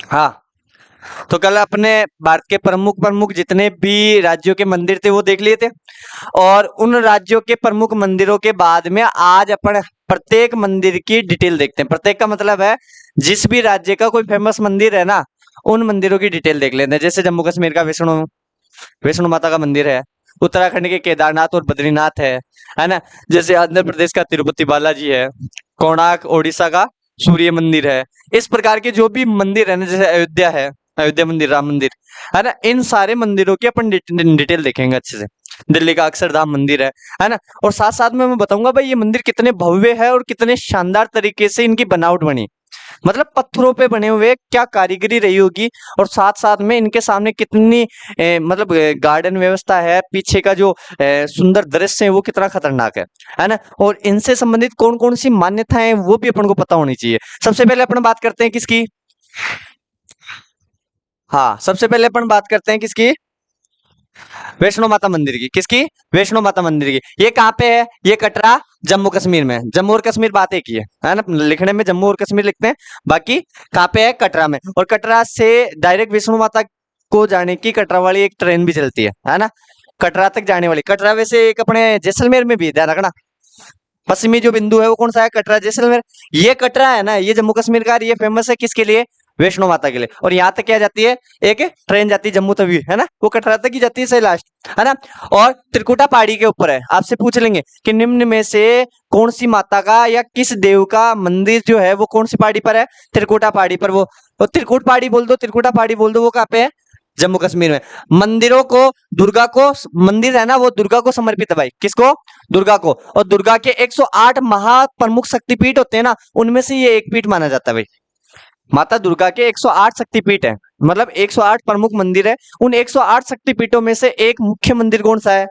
हाँ, तो कल अपने भारत के प्रमुख प्रमुख जितने भी राज्यों के मंदिर थे वो देख लिए थे। और उन राज्यों के प्रमुख मंदिरों के बाद में आज अपन प्रत्येक मंदिर की डिटेल देखते हैं। प्रत्येक का मतलब है जिस भी राज्य का कोई फेमस मंदिर है ना, उन मंदिरों की डिटेल देख लेते हैं। जैसे जम्मू कश्मीर का विष्णु विष्णु माता का मंदिर है, उत्तराखंड के केदारनाथ और बद्रीनाथ है ना। जैसे आंध्र प्रदेश का तिरुपति बालाजी है, कोणार्क ओडिशा का सूर्य मंदिर है। इस प्रकार के जो भी मंदिर है ना, जैसे अयोध्या है, अयोध्या मंदिर, राम मंदिर है ना, इन सारे मंदिरों की अपन डिटेल देखेंगे अच्छे से। दिल्ली का अक्षरधाम मंदिर है ना। और साथ साथ में मैं बताऊंगा भाई ये मंदिर कितने भव्य है और कितने शानदार तरीके से इनकी बनावट बनी, मतलब पत्थरों पे बने हुए क्या कारीगरी रही होगी। और साथ साथ में इनके सामने कितनी मतलब गार्डन व्यवस्था है, पीछे का जो सुंदर दृश्य है वो कितना खतरनाक है ना। और इनसे संबंधित कौन कौन सी मान्यताएं हैं वो भी अपन को पता होनी चाहिए। सबसे पहले अपन बात करते हैं किसकी। हाँ, सबसे पहले अपन बात करते हैं किसकी, वैष्णो माता मंदिर की। किसकी, वैष्णो माता मंदिर की। ये कहाँ पे है, ये कटरा जम्मू कश्मीर में है। जम्मू और कश्मीर बात एक ही है ना, लिखने में जम्मू और कश्मीर लिखते हैं, बाकी कहाँ पे है, कटरा में। और कटरा से डायरेक्ट वैष्णो माता को जाने की कटरा वाली एक ट्रेन भी चलती है ना, कटरा तक जाने वाली। कटरा वैसे एक अपने जैसलमेर में भी है, ध्यान रखना। पश्चिमी जो बिंदु है वो कौन सा है, कटरा जैसलमेर। ये कटरा है ना, ये जम्मू कश्मीर का, ये फेमस है किसके लिए, वैष्णो माता के लिए। और यहाँ तक क्या जाती है, एक ट्रेन जाती है जम्मू तवी, है ना, वो कटरा तक ही जाती है, सही लास्ट, है ना। और त्रिकुटा पहाड़ी के ऊपर है। आपसे पूछ लेंगे कि निम्न में से कौन सी माता का या किस देव का मंदिर जो है वो कौन सी पहाड़ी पर है, त्रिकुटा पहाड़ी पर। वो त्रिकुट पहाड़ी बोल दो, त्रिकुटा पहाड़ी बोल दो, वो कहाँ पे है, जम्मू कश्मीर में। मंदिरों को, दुर्गा को, मंदिर है ना वो दुर्गा को समर्पित है भाई, किसको, दुर्गा को। और दुर्गा के 108 महाप्रमुख शक्तिपीठ होते हैं ना, उनमें से ये एक पीठ माना जाता है भाई। माता दुर्गा के 108 शक्तिपीठ है, मतलब 108 प्रमुख मंदिर है। उन 108 शक्तिपीठों में से एक मुख्य मंदिर कौन सा है,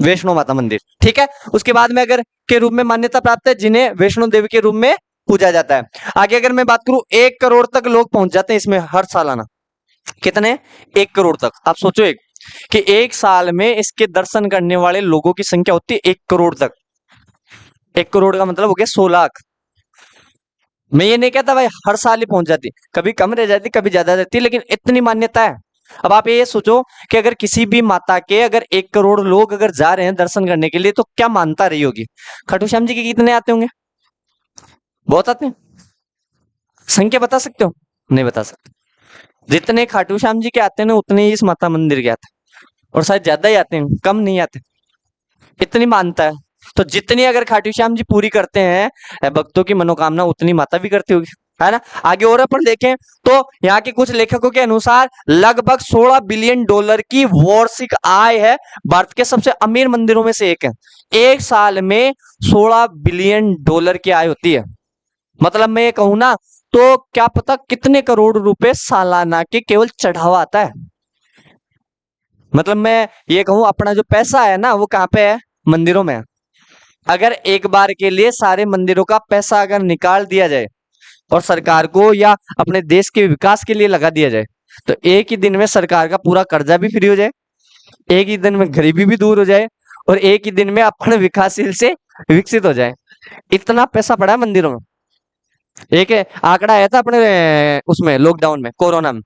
वैष्णो माता मंदिर, ठीक है। उसके बाद में अगर के रूप में मान्यता प्राप्त है, जिन्हें वैष्णो देवी के रूप में पूजा जाता है। आगे अगर मैं बात करूं, 1 करोड़ तक लोग पहुंच जाते हैं इसमें हर सालाना। कितने, 1 करोड़ तक। आप सोचो एक, कि एक साल में इसके दर्शन करने वाले लोगों की संख्या होती है 1 करोड़ तक। 1 करोड़ का मतलब हो गया 100 लाख। मैं ये नहीं कहता भाई हर साल ही पहुंच जाती, कभी कम रह जाती, कभी ज्यादा रहती, लेकिन इतनी मान्यता है। अब आप ये सोचो कि अगर किसी भी माता के अगर 1 करोड़ लोग अगर जा रहे हैं दर्शन करने के लिए, तो क्या मानता रही होगी। खाटू श्याम जी के कितने आते होंगे, बहुत आते हैं। संख्या बता सकते हो, नहीं बता सकते। जितने खाटू श्याम जी के आते हैं ना, उतने ही इस माता मंदिर के आते हैं। और शायद ज्यादा ही आते हैं, कम नहीं आते, इतनी मानता है। तो जितनी अगर खाटू श्याम जी पूरी करते हैं भक्तों की मनोकामना, उतनी माता भी करती होगी, है ना। आगे और अपन देखें तो यहाँ के कुछ लेखकों के अनुसार लगभग 16 बिलियन डॉलर की वार्षिक आय है। भारत के सबसे अमीर मंदिरों में से एक है। एक साल में 16 बिलियन डॉलर की आय होती है। मतलब मैं ये कहूं ना, तो क्या पता कितने करोड़ रुपए सालाना के केवल चढ़ावा आता है। मतलब मैं ये कहूं, अपना जो पैसा है ना वो कहाँ पे है, मंदिरों में है। अगर एक बार के लिए सारे मंदिरों का पैसा अगर निकाल दिया जाए और सरकार को या अपने देश के विकास के लिए लगा दिया जाए, तो एक ही दिन में सरकार का पूरा कर्जा भी फ्री हो जाए, एक ही दिन में गरीबी भी दूर हो जाए, और एक ही दिन में अपन विकासशील से विकसित हो जाए। इतना पैसा पड़ा है मंदिरों में। एक आंकड़ा आया था अपने उसमें लॉकडाउन में, कोरोना में,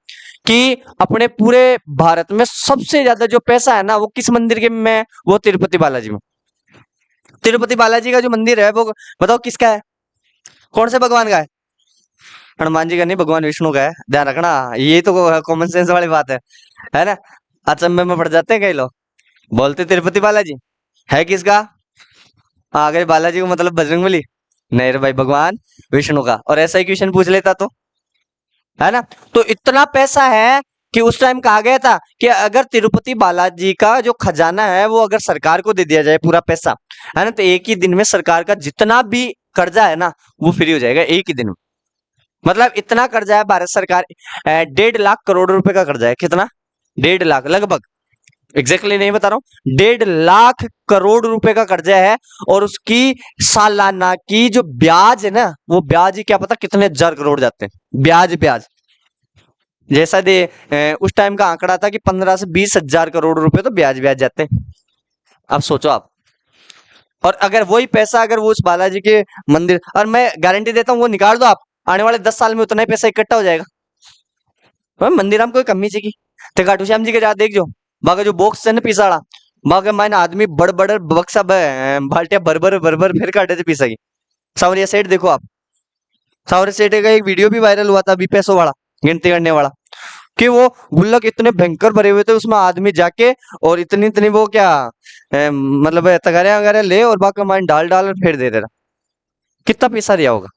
कि अपने पूरे भारत में सबसे ज्यादा जो पैसा है ना वो किस मंदिर के में है? वो तिरुपति बालाजी में। तिरुपति बालाजी का जो मंदिर है वो बताओ किसका है, कौन से भगवान का है। हनुमान जी का नहीं, भगवान विष्णु का है, ध्यान रखना। ये तो कॉमन सेंस वाली बात है ना। अचंभे में पड़ जाते हैं कई लोग, बोलते तिरुपति बालाजी है किसका। अगर बालाजी को मतलब बजरंगबली, नहीं रे भाई, भगवान विष्णु का। और ऐसा ही क्वेश्चन पूछ लेता तो, है ना। तो इतना पैसा है कि उस टाइम कहा गया था कि अगर तिरुपति बालाजी का जो खजाना है वो अगर सरकार को दे दिया जाए पूरा पैसा, है ना, तो एक ही दिन में सरकार का जितना भी कर्जा है ना वो फ्री हो जाएगा, एक ही दिन में। मतलब इतना कर्जा है भारत सरकार, 1.5 लाख करोड़ रुपए का कर्जा है। कितना, 1.5 लाख लगभग, एग्जैक्टली नहीं बता रहा हूँ, 1.5 लाख करोड़ रुपए का कर्जा है। और उसकी सालाना की जो ब्याज है ना, वो ब्याज ही क्या पता कितने हजार करोड़ जाते हैं, ब्याज ब्याज। जैसा दे उस टाइम का आंकड़ा था कि 15 से 20 हजार करोड़ रुपए तो ब्याज ब्याज जाते हैं। अब सोचो आप। और अगर वही पैसा अगर वो उस बालाजी के मंदिर, और मैं गारंटी देता हूँ वो निकाल दो आप, आने वाले 10 साल में उतना ही पैसा इकट्ठा हो जाएगा। मंदिर में कोई कमी सी की ते खाटू श्याम जी के जा देख जो बाका जो बॉक्स है ना पिसाड़ा बाका मायने आदमी बड़ बड़ बक्सा बाल्टिया भर भर भर भर फिर काटे थे पिसा की। सावरिया सेठ देखो आप, सावरिया सेठ का एक वीडियो भी वायरल हुआ था अभी पैसों वाला गिनती करने वाला कि वो गुल्लक इतने भयंकर भरे हुए थे उसमें आदमी जाके और इतनी इतनी वो क्या मतलब तगारे वगैरह ले और बाकी माइन डाल डाल और फेर दे रहा। कितना पैसा दिया होगा,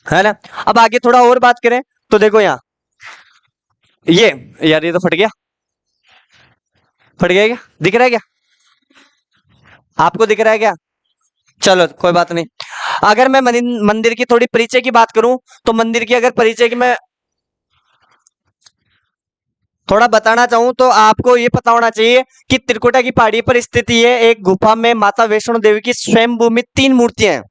है ना। अब आगे थोड़ा और बात करें तो देखो यहाँ ये यार ये तो फट गया, फट गया क्या, दिख रहा है क्या आपको, दिख रहा है क्या? चलो कोई बात नहीं। अगर मैं मंदिर की थोड़ी परिचय की बात करूं तो मंदिर की अगर परिचय की मैं थोड़ा बताना चाहूं तो आपको ये पता होना चाहिए कि त्रिकुटा की पहाड़ी पर स्थित ये एक गुफा में माता वैष्णो देवी की स्वयंभू में 3 मूर्तियां हैं।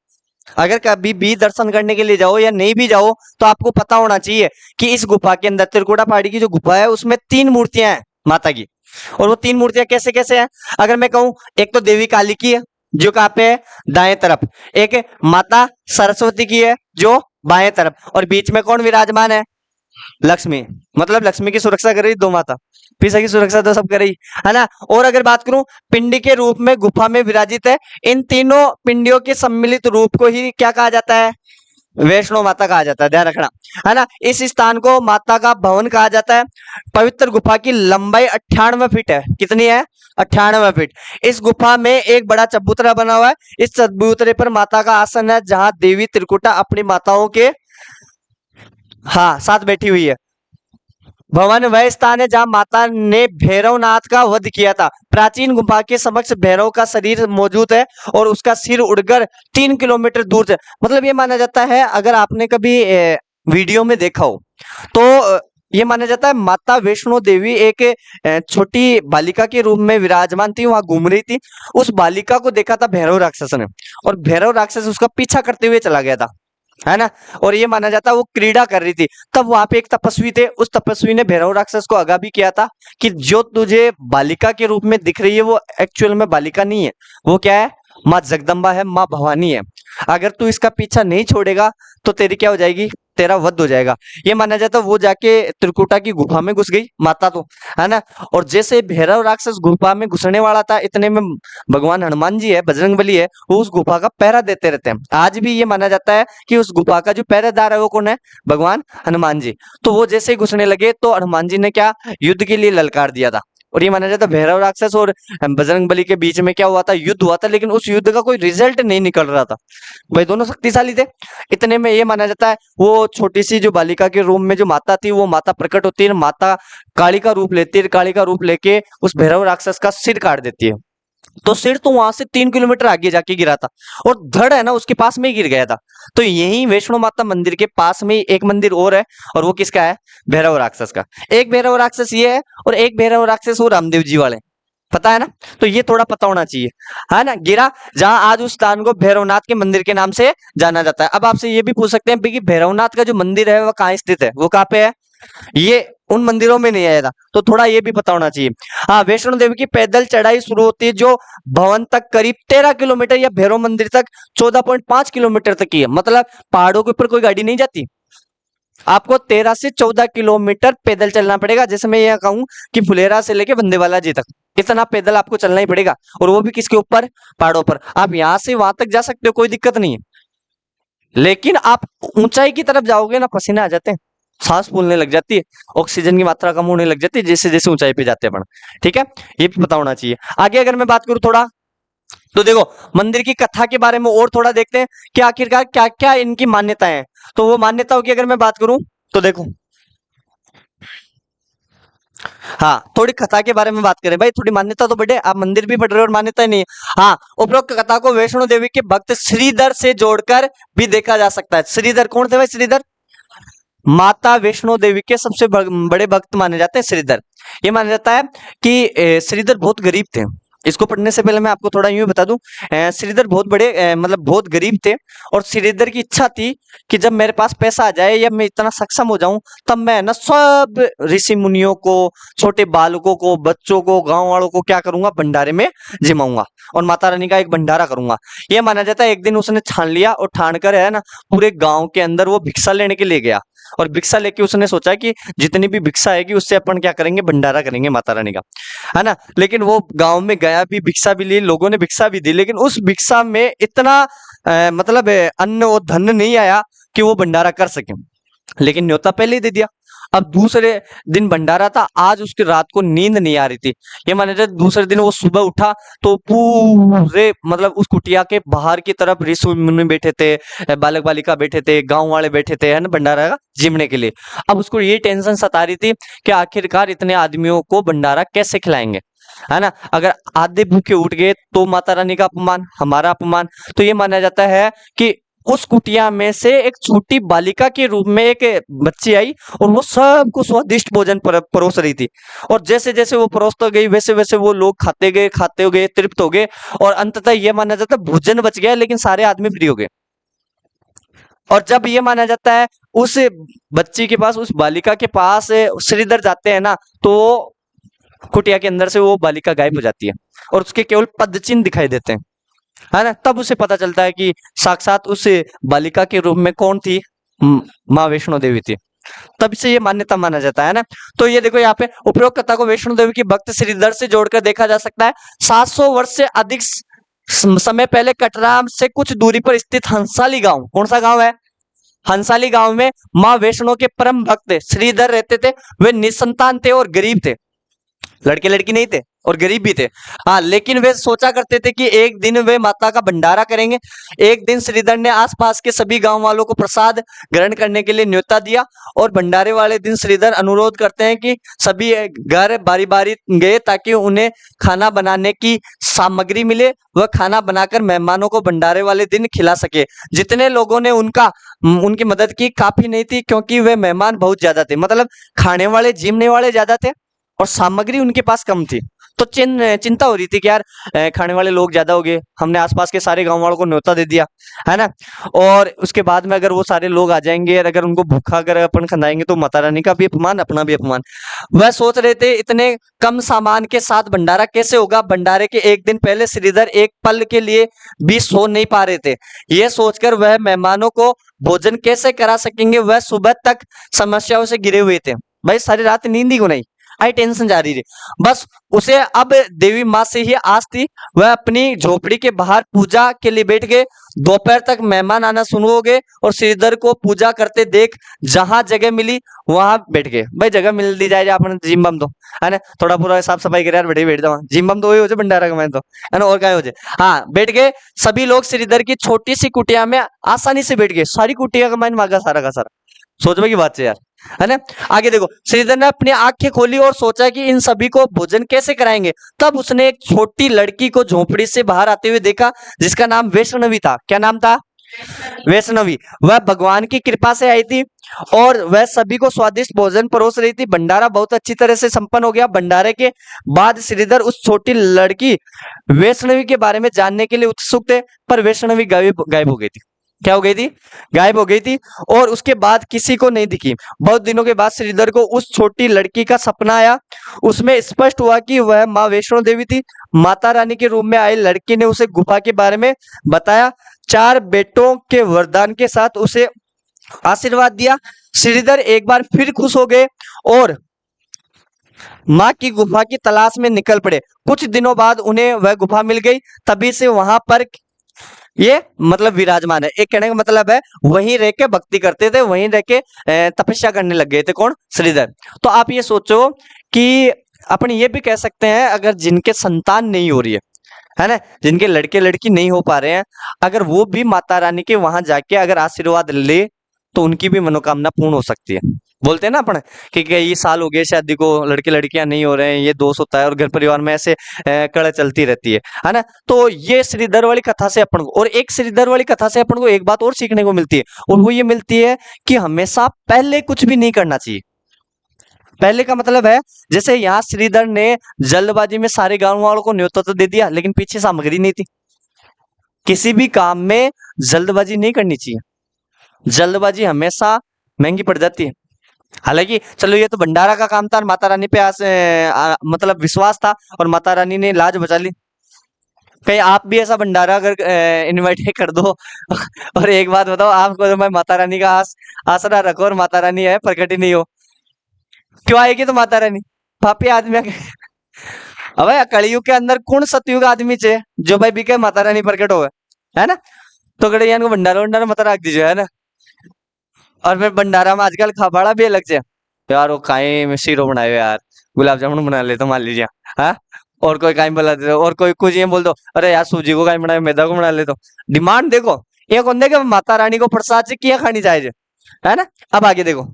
अगर कभी भी दर्शन करने के लिए जाओ या नहीं भी जाओ तो आपको पता होना चाहिए कि इस गुफा के अंदर त्रिकुटा पहाड़ी की जो गुफा है उसमें 3 मूर्तियां हैं माता की। और वो 3 मूर्तियां कैसे कैसे हैं अगर मैं कहूं, एक तो देवी काली की है जो कहाँ पे है, दाएं तरफ। एक माता सरस्वती की है जो बाएं तरफ, और बीच में कौन विराजमान है, लक्ष्मी। मतलब लक्ष्मी की सुरक्षा कर रही दो माता, पिसा की सुरक्षा तो सब कर रही, है ना। और अगर बात करूं पिंडी के रूप में गुफा में विराजित है, इन तीनों पिंडियों के सम्मिलित रूप को ही क्या कहा जाता है, वैष्णो माता कहा जाता है, ध्यान रखना, है ना। इस स्थान को माता का भवन कहा जाता है। पवित्र गुफा की लंबाई 98 फीट है, कितनी है, 98 फीट। इस गुफा में एक बड़ा चबूतरा बना हुआ है, इस चबूतरे पर माता का आसन है जहां देवी त्रिकुटा अपनी माताओं के हाँ साथ बैठी हुई है। भवन वह स्थान है जहां माता ने भैरवनाथ का वध किया था। प्राचीन गुफा के समक्ष भैरव का शरीर मौजूद है और उसका सिर उड़कर 3 किलोमीटर दूर से, मतलब ये माना जाता है अगर आपने कभी वीडियो में देखा हो तो ये माना जाता है माता वैष्णो देवी एक छोटी बालिका के रूप में विराजमान थी, वहां घूम रही थी। उस बालिका को देखा था भैरव राक्षस ने और भैरव राक्षस उसका पीछा करते हुए चला गया था, है ना। और ये माना जाता है वो क्रीड़ा कर रही थी, तब वहां पे एक तपस्वी थे, उस तपस्वी ने भैरव राक्षस को आगाह भी किया था कि जो तुझे बालिका के रूप में दिख रही है वो एक्चुअल में बालिका नहीं है, वो क्या है, माँ जगदम्बा है, माँ भवानी है। अगर तू इसका पीछा नहीं छोड़ेगा तो तेरी क्या हो जाएगी, तेरा वध हो जाएगा। ये माना जाता है वो जाके त्रिकुटा की गुफा में घुस गई माता तो, है ना। और जैसे भैरव राक्षस गुफा में घुसने वाला था इतने में भगवान हनुमान जी है, बजरंगबली है, वो उस गुफा का पहरा देते रहते हैं। आज भी ये माना जाता है कि उस गुफा का जो पहरेदार है वो कौन है, भगवान हनुमान जी। तो वो जैसे ही घुसने लगे तो हनुमान जी ने क्या, युद्ध के लिए ललकार दिया था। और ये माना जाता है भैरव राक्षस और बजरंगबली के बीच में क्या हुआ था, युद्ध हुआ था, लेकिन उस युद्ध का कोई रिजल्ट नहीं निकल रहा था। भाई दोनों शक्तिशाली थे। इतने में ये माना जाता है वो छोटी सी जो बालिका के रूप में जो माता थी वो माता प्रकट होती है, माता काली का रूप लेती है, काली का रूप लेके उस भैरव राक्षस का सिर काट देती है। तो सिर तो वहां से 3 किलोमीटर आगे जाके गिरा था और धड़ है ना उसके पास में ही गिर गया था। तो यही वैष्णो माता मंदिर के पास में ही एक मंदिर और है, और वो किसका है, भैरव राक्षस का। एक भैरव राक्षस ये है और एक भैरव राक्षस वो रामदेव जी वाले, पता है ना। तो ये थोड़ा पता होना चाहिए, है ना। गिरा जहां आज उस स्थान को भैरवनाथ के मंदिर के नाम से जाना जाता है। अब आपसे ये भी पूछ सकते हैं कि भैरवनाथ का जो मंदिर है वो कहाँ स्थित है, वो कहाँ पे है, ये उन मंदिरों में नहीं आया था, तो थोड़ा ये भी पता होना चाहिए। हाँ, वैष्णो देवी की पैदल चढ़ाई शुरू होती है जो भवन तक करीब 13 किलोमीटर या भैरव मंदिर तक 14.5 किलोमीटर तक की है। मतलब पहाड़ों के ऊपर कोई गाड़ी नहीं जाती, आपको 13 से 14 किलोमीटर पैदल चलना पड़ेगा। जैसे मैं यह कहूं कि फुलेरा से लेके बंदेवाला जी तक इतना पैदल आपको चलना ही पड़ेगा, और वो भी किसके ऊपर, पहाड़ों पर। आप यहां से वहां तक जा सकते हो, कोई दिक्कत नहीं है, लेकिन आप ऊंचाई की तरफ जाओगे ना पसीना आ जाते हैं, सांस फूलने लग जाती है, ऑक्सीजन की मात्रा कम होने लग जाती है जैसे जैसे ऊंचाई पे जाते हैं अपन, ठीक है। ये भी पता होना चाहिए। आगे अगर मैं बात करूं थोड़ा तो देखो मंदिर की कथा के बारे में और थोड़ा देखते हैं कि आखिरकार क्या क्या इनकी मान्यताएं हैं। तो वो मान्यताओं की अगर मैं बात करूं तो देखो, हाँ थोड़ी कथा के बारे में बात करें भाई, थोड़ी मान्यता तो बढ़े, आप मंदिर भी पढ़ रहे हो और मान्यता नहीं है। हाँ, उपरोक्त कथा को वैष्णो देवी के भक्त श्रीधर से जोड़कर भी देखा जा सकता है। श्रीधर कौन थे भाई, श्रीधर माता वैष्णो देवी के सबसे बड़े भक्त माने जाते हैं श्रीधर। ये माना जाता है कि श्रीधर बहुत गरीब थे, इसको पढ़ने से पहले मैं आपको थोड़ा यूं ही बता दूं, श्रीधर बहुत बड़े मतलब बहुत गरीब थे, और श्रीधर की इच्छा थी कि जब मेरे पास पैसा आ जाए या मैं इतना सक्षम हो जाऊं, तब मैं ना सब ऋषि मुनियों को, छोटे बालकों को, बच्चों को, गांव वालों को क्या करूंगा, भंडारे में जिमाऊंगा और माता रानी का एक भंडारा करूंगा। ये माना जाता है। एक दिन उसने ठान लिया और ठान कर है ना पूरे गांव के अंदर वो भिक्षा लेने के लिए गया, और भिक्षा लेके उसने सोचा कि जितनी भी भिक्षा आएगी उससे अपन क्या करेंगे, भंडारा करेंगे माता रानी का, है ना। लेकिन वो गांव में गया भी, भिक्षा भी ली, लोगों ने भिक्षा भी दी, लेकिन उस भिक्षा में इतना मतलब अन्न और धन नहीं आया कि वो भंडारा कर सके। लेकिन न्योता पहले ही दे दिया। अब दूसरे दिन भंडारा था, आज उसकी रात को नींद नहीं आ रही थी। ये माने जाए दूसरे दिन वो सुबह उठा तो पूरे मतलब उस कुटिया के बाहर की तरफ ऋषि मुनि बैठे थे, बालक बालिका बैठे थे, गांव वाले बैठे थे, है ना, भंडारा का जिमने के लिए। अब उसको ये टेंशन सता रही थी कि आखिरकार इतने आदमियों को भंडारा कैसे खिलाएंगे, है ना। अगर आधे भूखे उठ गए तो माता रानी का अपमान, हमारा अपमान। तो ये माना जाता है कि उस कुटिया में से एक छोटी बालिका के रूप में एक बच्ची आई, और वो सबको स्वादिष्ट भोजन परोस रही थी। और जैसे जैसे वो परोसता गई, वैसे वैसे वो लोग खाते हो गए, तृप्त हो गए, और अंततः ये माना जाता है भोजन बच गया, लेकिन सारे आदमी फ्री हो गए। और जब ये माना जाता है उस बच्ची के पास, उस बालिका के पास श्रीधर जाते हैं ना, तो कुटिया के अंदर से वो बालिका गायब हो जाती है, और उसके केवल पद चिन्ह दिखाई देते हैं, है ना। तब उसे पता चलता है कि साक्षात उस बालिका के रूप में कौन थी, माँ वैष्णो देवी थी। तब से ये मान्यता माना जाता है ना। तो ये देखो यहाँ पे उपयोगकर्ता को वैष्णो देवी की भक्त श्रीधर से जोड़कर देखा जा सकता है। 700 वर्ष से अधिक समय पहले कटरा से कुछ दूरी पर स्थित हंसाली गांव, कौन सा गांव है, हंसाली गांव में माँ वैष्णो के परम भक्त श्रीधर रहते थे। वे निसंतान थे और गरीब थे, लड़के लड़की नहीं थे और गरीब भी थे। हाँ, लेकिन वे सोचा करते थे कि एक दिन वे माता का भंडारा करेंगे। एक दिन श्रीधर ने आसपास के सभी गांव वालों को प्रसाद ग्रहण करने के लिए न्योता दिया, और भंडारे वाले दिन श्रीधर अनुरोध करते हैं कि सभी घर बारी बारी गए ताकि उन्हें खाना बनाने की सामग्री मिले, वह खाना बनाकर मेहमानों को भंडारे वाले दिन खिला सके। जितने लोगों ने उनकी मदद की, काफी नहीं थी, क्योंकि वे मेहमान बहुत ज्यादा थे। मतलब खाने वाले, जीमने वाले ज्यादा थे और सामग्री उनके पास कम थी। तो चिंता हो रही थी कि यार खाने वाले लोग ज्यादा हो गए, हमने आसपास के सारे गांव वालों को न्योता दे दिया, है ना, और उसके बाद में अगर वो सारे लोग आ जाएंगे और अगर उनको भूखा अगर अपन खिलाएंगे तो माता रानी का भी अपमान, अपना भी अपमान। वह सोच रहे थे इतने कम सामान के साथ भंडारा कैसे होगा। भंडारे के एक दिन पहले श्रीधर एक पल के लिए भी सो नहीं पा रहे थे। यह सोचकर वह मेहमानों को भोजन कैसे करा सकेंगे, वह सुबह तक समस्याओं से घिरे हुए थे। भाई सारी रात नींद ही को नहीं आई, टेंशन जा रही थी बस। उसे अब देवी माँ से ही आस थी। वह अपनी झोपड़ी के बाहर पूजा के लिए बैठ गए। दोपहर तक मेहमान आना शुरू हो गए और श्रीधर को पूजा करते देख जहां जगह मिली वहां बैठ गए। भाई जगह मिल दी जाए अपने जिम बम दो, है ना, थोड़ा पूरा साफ सफाई करे यार, बैठ जाओ, जिम बम तो वही हो जाए भंडारा का, मैं तो, है ना, और क्या हो जाए। हाँ, बैठ गए सभी लोग श्रीधर की छोटी सी कुटिया में आसानी से बैठ गए। सारी कुटिया का माइन मांगा सारा का सारा, सोचने की बात है यार, है ना। आगे देखो, श्रीधर ने अपनी आंखें खोली और सोचा कि इन सभी को भोजन कैसे कराएंगे। तब उसने एक छोटी लड़की को झोपड़ी से बाहर आते हुए देखा, जिसका नाम वैष्णवी था। क्या नाम था, वैष्णवी। वह भगवान की कृपा से आई थी और वह सभी को स्वादिष्ट भोजन परोस रही थी। भंडारा बहुत अच्छी तरह से संपन्न हो गया। भंडारे के बाद श्रीधर उस छोटी लड़की वैष्णवी के बारे में जानने के लिए उत्सुक थे, पर वैष्णवी गायब हो गई थी। क्या हो गई थी, गायब हो गई थी, और उसके बाद किसी को नहीं दिखी। बहुत दिनों के बाद श्रीधर को उस छोटी लड़की का सपना आया। उसमें स्पष्ट हुआ कि वह माँ वैष्णो देवी थी। माता रानी के रूप में आई लड़की ने उसे गुफा के बारे में बताया। 4 बेटों के वरदान के साथ उसे आशीर्वाद दिया। श्रीधर एक बार फिर खुश हो गए और माँ की गुफा की तलाश में निकल पड़े। कुछ दिनों बाद उन्हें वह गुफा मिल गई। तभी से वहां पर ये मतलब विराजमान है। एक कहने का मतलब है वहीं रह के भक्ति करते थे, वहीं रह के तपस्या करने लग गए थे। कौन, श्रीधर। तो आप ये सोचो कि अपन ये भी कह सकते हैं, अगर जिनके संतान नहीं हो रही है ना, जिनके लड़के लड़की नहीं हो पा रहे हैं, अगर वो भी माता रानी के वहां जाके अगर आशीर्वाद ले तो उनकी भी मनोकामना पूर्ण हो सकती है। बोलते हैं ना अपन कि कई साल हो गए शादी को, लड़के लड़कियां नहीं हो रहे हैं, ये दोष होता है, और घर परिवार में ऐसे कड़ चलती रहती है ना। तो ये श्रीधर वाली कथा से अपन को, और एक श्रीधर वाली कथा से अपन को एक बात और सीखने को मिलती है, और वो ये मिलती है कि हमेशा पहले कुछ भी नहीं करना चाहिए। पहले का मतलब है जैसे यहाँ श्रीधर ने जल्दबाजी में सारे गांव वालों को न्योता तो दे दिया, लेकिन पीछे सामग्री नहीं थी। किसी भी काम में जल्दबाजी नहीं करनी चाहिए, जल्दबाजी हमेशा महंगी पड़ जाती है। हालांकि चलो ये तो भंडारा का काम था और माता रानी पे मतलब विश्वास था और माता रानी ने लाज बचा ली। कहीं आप भी ऐसा भंडारा अगर इनवाइट कर दो और एक बात बताओ, आपको तो मैं माता रानी का आसरा रखो और माता रानी है प्रकट ही नहीं हो, क्यों आएगी तो माता रानी? पापी आदमी अबे कलयुग के अंदर कौन सतयुग आदमी चे जो भाई बिके माता रानी प्रकट हो, है ना? तो कड़े को भंडारा भंडारा मत रख दीजिए, है ना? और फिर भंडारा में आजकल खाबाड़ा भी अलग से यार, वो काई में शीरो बनाए हुए यार, गुलाब जामुन बना ले तो मान लीजिए, हाँ। और कोई काई बना दे, और कोई कुछ ये बोल दो, अरे यार सूजी को काई बनाए, मैदा को बना ले तो। डिमांड देखो, एक होंगे कि माता रानी को प्रसाद से किया खानी चाहिए, है ना? अब आगे देखो,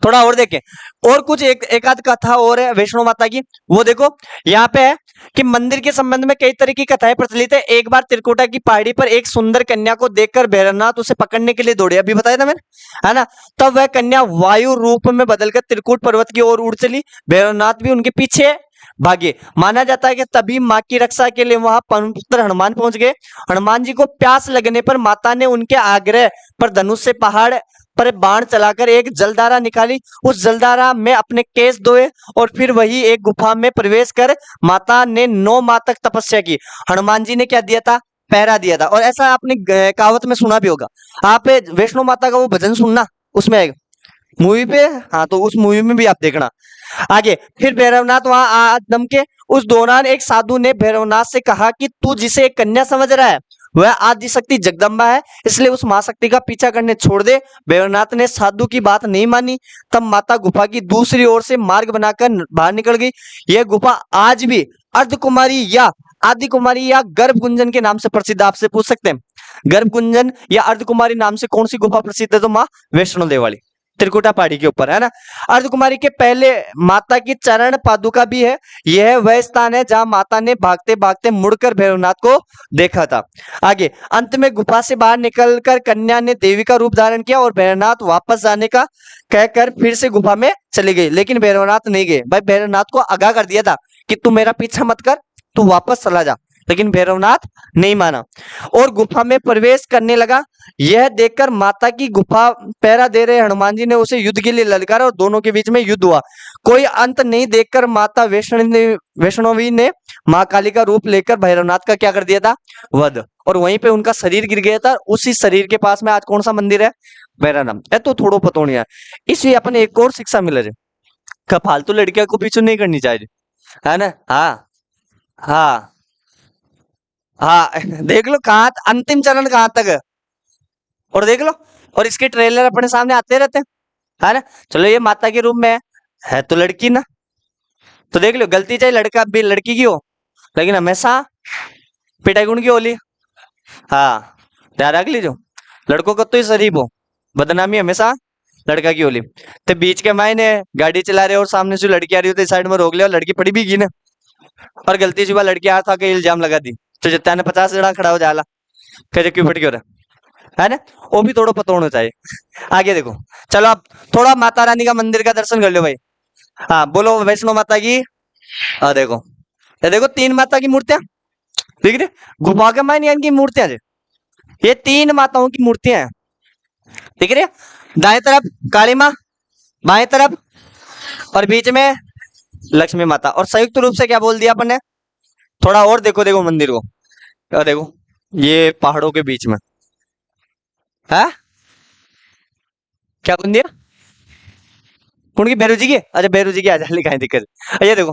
थोड़ा और देखें, और कुछ एक आध कथा और है वैष्णो माता की, वो देखो। यहाँ पे है कि मंदिर के संबंध में कई तरह की कथाएं प्रचलित है। एक बार त्रिकुटा की पहाड़ी पर एक सुंदर कन्या को देखकर भैरवनाथ उसे पकड़ने के लिए दौड़े, अभी बताया था मैंने, है ना? तब वह कन्या वायु रूप में बदलकर त्रिकूट पर्वत की ओर उड़ चली, भैरवनाथ भी उनके पीछे भागे। माना जाता है कि तभी माँ की रक्षा के लिए वहां पुत्र हनुमान पहुंच गए। हनुमान जी को प्यास लगने पर माता ने उनके आग्रह पर धनुष से पहाड़ पर बाण चलाकर एक जलधारा निकाली, उस जलधारा में अपने केस धोए और फिर वही एक गुफा में प्रवेश कर माता ने 9 माह तक तपस्या की। हनुमान जी ने क्या दिया था? पहरा दिया था। और ऐसा आपने कहावत में सुना भी होगा। आप वैष्णो माता का वो भजन सुनना, उसमें आएगा मूवी पे, हाँ, तो उस मूवी में भी आप देखना। आगे फिर भैरवनाथ वहां आदम के उस दौरान एक साधु ने भैरवनाथ से कहा कि तू जिसे एक कन्या समझ रहा है वह आदि शक्ति जगदम्बा है, इसलिए उस मां शक्ति का पीछा करने छोड़ दे। भैरवनाथ ने साधु की बात नहीं मानी। तब माता गुफा की दूसरी ओर से मार्ग बनाकर बाहर निकल गई। यह गुफा आज भी अर्धकुमारी या आदि कुमारी या गर्भ गुंजन के नाम से प्रसिद्ध, आपसे पूछ सकते हैं गर्भ गुंजन या अर्धकुमारी नाम से कौन सी गुफा प्रसिद्ध है? तो माँ वैष्णो देवी वाली, त्रिकुटा पहाड़ी के ऊपर, है ना? अर्धकुमारी के पहले माता की चरण पादुका भी है। यह वह स्थान है जहां माता ने भागते भागते मुड़कर भैरवनाथ को देखा था। आगे अंत में गुफा से बाहर निकलकर कन्या ने देवी का रूप धारण किया और भैरवनाथ वापस जाने का कहकर फिर से गुफा में चली गई, लेकिन भैरवनाथ नहीं गए। भाई भैरवनाथ को आगाह कर दिया था कि तू मेरा पीछा मत कर, तू वापस चला जा, लेकिन भैरवनाथ नहीं माना और गुफा में प्रवेश करने लगा। यह देखकर माता की गुफा पहरा दे रहे हनुमान जी ने उसे युद्ध के लिए ललकारा और दोनों के बीच में युद्ध हुआ। कोई अंत नहीं देखकर माता वैष्णवी ने मां काली का रूप लेकर भैरवनाथ का क्या कर दिया था? वध। और वहीं पे उनका शरीर गिर गया था। उसी शरीर के पास में आज कौन सा मंदिर है? भैरवनाथ है। तो थोड़ो पतो नहीं है। इसलिए अपन एक और शिक्षा मिले है, फालतू लड़कियों को पीछे नहीं करनी चाहिए, है ना? हाँ, हाँ, हाँ। देख लो कहाँ अंतिम चरण कहाँ तक है, और देख लो। और इसके ट्रेलर अपने सामने आते रहते हैं, है ना? चलो ये माता के रूप में है तो लड़की ना, तो देख लो गलती चाहे लड़का भी लड़की की हो, लेकिन हमेशा पिटाई गुण की होली। हाँ, ध्यान रख लीजिए, लड़कों को तो ही शरीफ हो, बदनामी हमेशा लड़का की होली। तो बीच के मायने गाड़ी चला रहे और सामने से लड़की आ रही होती साइड में रोक लिया और लड़की पड़ी भी की ना, और गलती से लड़की आ था के इल्जाम लगा दी, तो जितना ने 50 जना खड़ा हो जाला, कहे क्यों फट क्यों रहा, है ना? वो भी थोड़ा पता होना चाहिए। आगे देखो, चलो अब थोड़ा माता रानी का मंदिर का दर्शन कर लो भाई। हाँ, बोलो वैष्णो माता की। देखो, ये देखो 3 माता की मूर्तियां दिख रही, गुफा के मायने इनकी मूर्तियां है। ये 3 माताओं की मूर्तियां हैं, दिख रही है? दाएं तरफ काली माँ, बाएं तरफ और बीच में लक्ष्मी माता, और संयुक्त रूप से क्या बोल दिया अपन ने? थोड़ा और देखो, देखो मंदिर को, देखो ये पहाड़ों के बीच में है, क्या बन दिया? कौन की? भैरव जी की? अच्छा, भैरव जी की आजा लिखा है, दिक्कत ये देखो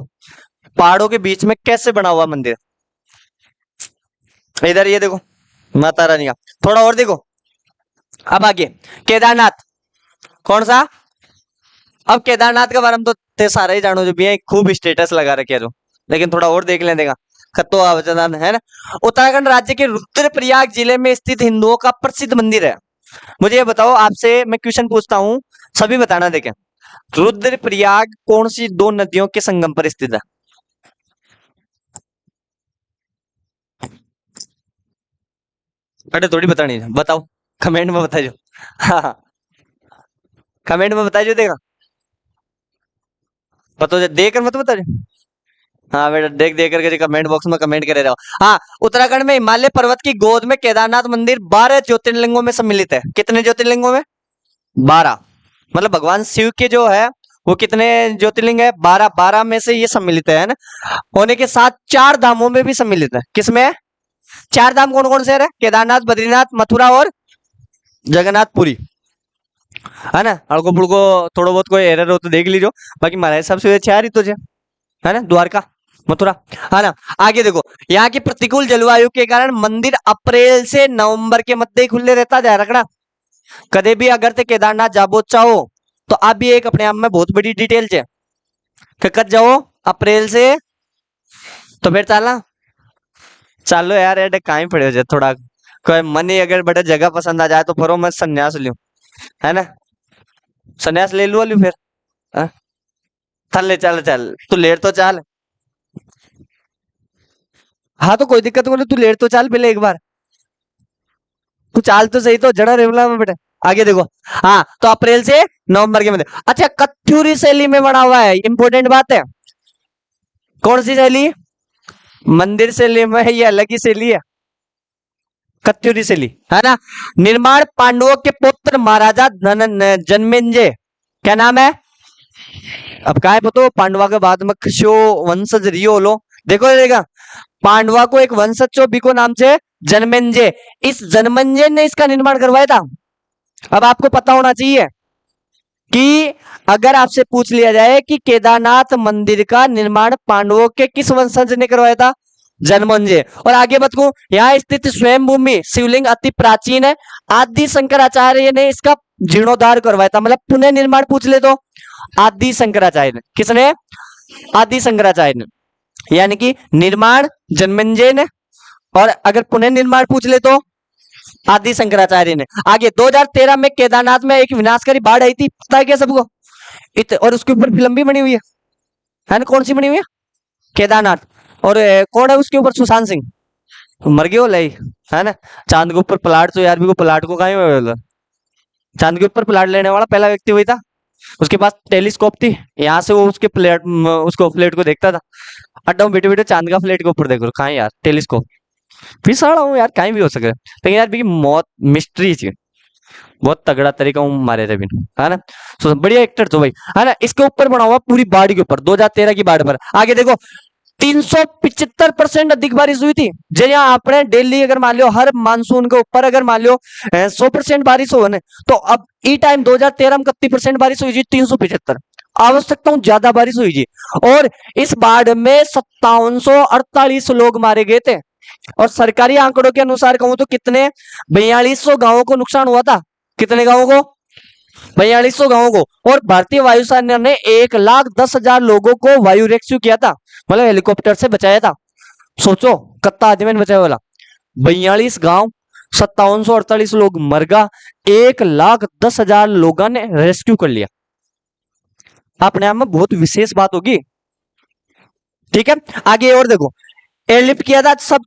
पहाड़ों के बीच में कैसे बना हुआ मंदिर। इधर ये देखो माता रानी का, थोड़ा और देखो। अब आगे केदारनाथ, कौन सा? अब केदारनाथ के बारे में तो ते सारा ही जानो, जो भी है खूब स्टेटस लगा रखे जो, लेकिन थोड़ा और देख लेने का खतो आवचन, है ना? उत्तराखंड राज्य के रुद्रप्रयाग जिले में स्थित हिंदुओं का प्रसिद्ध मंदिर है। मुझे ये बताओ, आपसे मैं क्वेश्चन पूछता हूँ, सभी बताना। देखें, रुद्रप्रयाग कौन सी 2 नदियों के संगम पर स्थित है? अरे थोड़ी बतानी है, बताओ, कमेंट में बताइए। हाँ, कमेंट में बताइए, देगा। पता देख कर मत बता। हाँ बेटा, देख देख करके कमेंट बॉक्स में कमेंट करे रहो। हाँ, उत्तराखंड में हिमालय पर्वत की गोद में केदारनाथ मंदिर 12 ज्योतिर्लिंगों में सम्मिलित है। कितने ज्योतिर्लिंगों में? 12। मतलब भगवान शिव के जो है वो कितने ज्योतिर्लिंग है? 12। 12 में से ये सम्मिलित है ना। होने के साथ 4 धामों में भी सम्मिलित है। किसमें है? 4 धाम कौन कौन से है? केदारनाथ, बद्रीनाथ, मथुरा और जगन्नाथपुरी, है ना। अड़को पुड़को थोड़ा बहुत कोई एरर हो तो देख लीजिए, बाकी हमारे हिसाब से 4 ही तो है ना, द्वारका, मथुरा, है ना। आगे देखो, यहाँ की प्रतिकूल जलवायु के कारण मंदिर अप्रैल से नवंबर के मध्य ही खुले रहता। ध्यान रखना, कदे भी अगर ते केदारनाथ जाबो चाहो तो आप भी एक अपने आप में बहुत बड़ी डिटेल है। कद जाओ? अप्रैल से। तो फिर चलना, चलो यार, एड कहीं पड़े हो जाए थोड़ा, कोई मन ही अगर बड़ा जगह पसंद आ जाए तो फिर मैं संन्यास लूं, है ना। संन्यास ले लू फिर, हाँ? चल ले, चल चल, तू लेट तो चल। हाँ तो कोई दिक्कत नहीं, तू लेट तो चल पहले एक बार, तू चाल तो सही, तो जड़ा रेवला में बेटा। आगे देखो, हाँ तो अप्रैल से नवंबर के मध्य। अच्छा, कत्यूरी शैली में बना हुआ है, इंपॉर्टेंट बात है। कौन सी शैली? मंदिर शैली में है, ये अलग ही शैली है, कत्यूरी शैली, है ना। निर्माण पांडवों के पुत्र महाराजा जन्मेंजय, क्या नाम है? अब काय पतो, पांडवा के बाद में कशो वंशज रियो लो। देखो देगा, पांडवा को एक वंशज चो बिको नाम से जन्मेंजय, इस जन्मेंजय ने इसका निर्माण करवाया था। अब आपको पता होना चाहिए कि अगर आपसे पूछ लिया जाए कि केदारनाथ मंदिर का निर्माण पांडवों के किस वंशज ने करवाया था? जन्मेंजय। और आगे बताऊं, यहाँ स्थित स्वयं भूमि शिवलिंग अति प्राचीन है। आदि शंकराचार्य ने इसका जीर्णोद्धार करवाया था, मतलब पुनः निर्माण पूछ ले तो आदि शंकराचार्य ने। किसने? आदि शंकराचार्य ने। यानी कि निर्माण जन्मेंजय ने, और अगर पुनः निर्माण पूछ ले तो आदि शंकराचार्य ने। आगे 2013 में केदारनाथ में एक विनाशकारी बाढ़ आई थी, पता है क्या सबको? और उसके ऊपर फिल्म भी बनी हुई है ना। कौन सी बनी हुई है? केदारनाथ। और कौन है उसके ऊपर? सुशांत सिंह। मर गए हो लाई, है ना। चांद के ऊपर प्लाट, तो यार भी को प्लाट को कहीं हुआ? चांद के ऊपर प्लाट लेने वाला पहला व्यक्ति वही था। उसके पास टेलीस्कोप थी, यहाँ से वो उसके प्लेट, उसको फ्लेट को देखता था। अड्डा बेटे बेटे चांद का फ्लेट के ऊपर देखो, कहाँ यार टेलीस्कोप। फिर साड़ा हूँ यार, कहीं भी हो सके, लेकिन यार भी मौत मिस्ट्री थी, बहुत तगड़ा तरीका हूँ मारे थे बिन, है ना। तो बढ़िया एक्टर तो भाई, है ना। इसके ऊपर बना हुआ पूरी बाढ़ के ऊपर, 2013 की बाढ़ पर। आगे देखो, 375% अधिक बारिश हुई थी। जो यहाँ आपने डेली अगर मान लो हर मानसून के ऊपर अगर मान लो 100% बारिश हो ने, तो अब ई टाइम 2013 में कितनी परसेंट बारिश हुई जी? 375। आवश्यकता ज्यादा बारिश हुई जी। और इस बाढ़ में 5748 लोग मारे गए थे। और सरकारी आंकड़ों के अनुसार कहूं तो कितने? 4200 गांवों को नुकसान हुआ था। कितने गांवों को? 4200 गांवों को। और भारतीय वायुसेना ने 1,10,000 लोगों को वायु रेस्क्यू किया था, मतलब हेलीकॉप्टर से बचाया था। सोचो कितना आदमी ने बचाया वाला। 42 गांव, 5748 लोग मर गया, 1,10,000 लोगों ने रेस्क्यू कर लिया। अपने आप में बहुत विशेष बात होगी, ठीक है। आगे और देखो, एयरलिफ्ट किया था, सब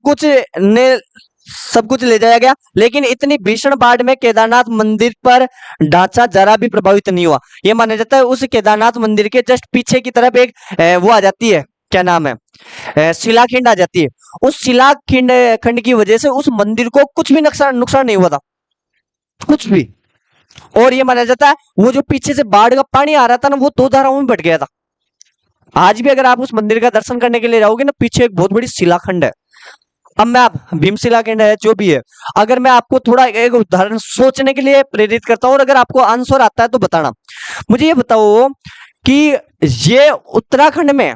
कुछ ले जाया गया, लेकिन इतनी भीषण बाढ़ में केदारनाथ मंदिर पर ढांचा जरा भी प्रभावित नहीं हुआ। यह माना जाता है उस केदारनाथ मंदिर के जस्ट पीछे की तरफ एक वो आ जाती है, क्या नाम है, शिलाखंड आ जाती है। उस शिलाखंड खंड की वजह से उस मंदिर को कुछ भी नुकसान नहीं हुआ था, कुछ भी। और ये माना जाता है वो जो पीछे से बाढ़ का पानी आ रहा था ना, वो 2 धाराओं में बट गया था। आज भी अगर आप उस मंदिर का दर्शन करने के लिए जाओगे ना, पीछे एक बहुत बड़ी शिलाखंड है। अब मैं आप भीमशिला खंड है जो भी है, अगर मैं आपको थोड़ा एक उदाहरण सोचने के लिए प्रेरित करता हूं, और अगर आपको आंसर आता है तो बताना। मुझे ये बताओ कि ये उत्तराखंड में,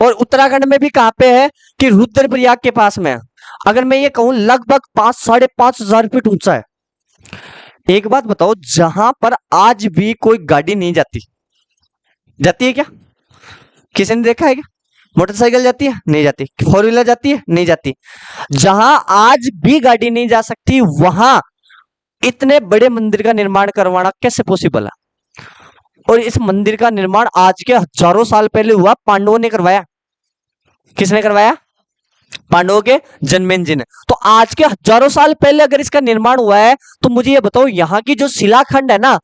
और उत्तराखंड में भी कहां पे है? कि रुद्रप्रयाग के पास में है। अगर मैं ये कहूं लगभग 5-5.5 फीट ऊंचा है। एक बात बताओ, जहां पर आज भी कोई गाड़ी नहीं जाती, जाती है क्या? किसी ने देखा है क्या? मोटरसाइकिल जाती है? नहीं जाती। 4 व्हीलर जाती है? नहीं जाती। जहां आज भी गाड़ी नहीं जा सकती, वहां इतने बड़े मंदिर का निर्माण करवाना कैसे पॉसिबल है? और इस मंदिर का निर्माण आज के हजारों साल पहले हुआ, पांडवों ने करवाया। किसने करवाया? पांडवों के जन्मेंजय ने। तो आज के हजारों साल पहले अगर इसका निर्माण हुआ है, तो मुझे ये बताओ, यहाँ की जो शिलाखंड है ना,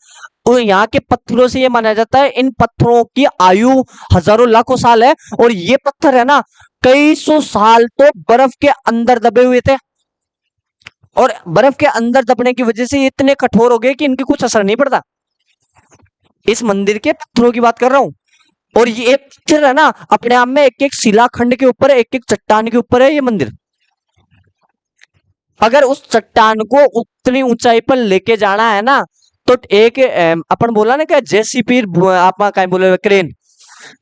और यहाँ के पत्थरों से ये माना जाता है इन पत्थरों की आयु हजारों लाखों साल है, और ये पत्थर है ना कई सौ साल तो बर्फ के अंदर दबे हुए थे, और बर्फ के अंदर दबने की वजह से ये इतने कठोर हो गए कि इनके कुछ असर नहीं पड़ता। इस मंदिर के पत्थरों की बात कर रहा हूं। और ये पत्थर है ना अपने आप में एक एक शिलाखंड के ऊपर, एक एक चट्टान के ऊपर है ये मंदिर। अगर उस चट्टान को उतनी ऊंचाई पर लेके जाना है ना, तो एक अपन बोला ना क्या जेसीपी आप कहीं बोले क्रेन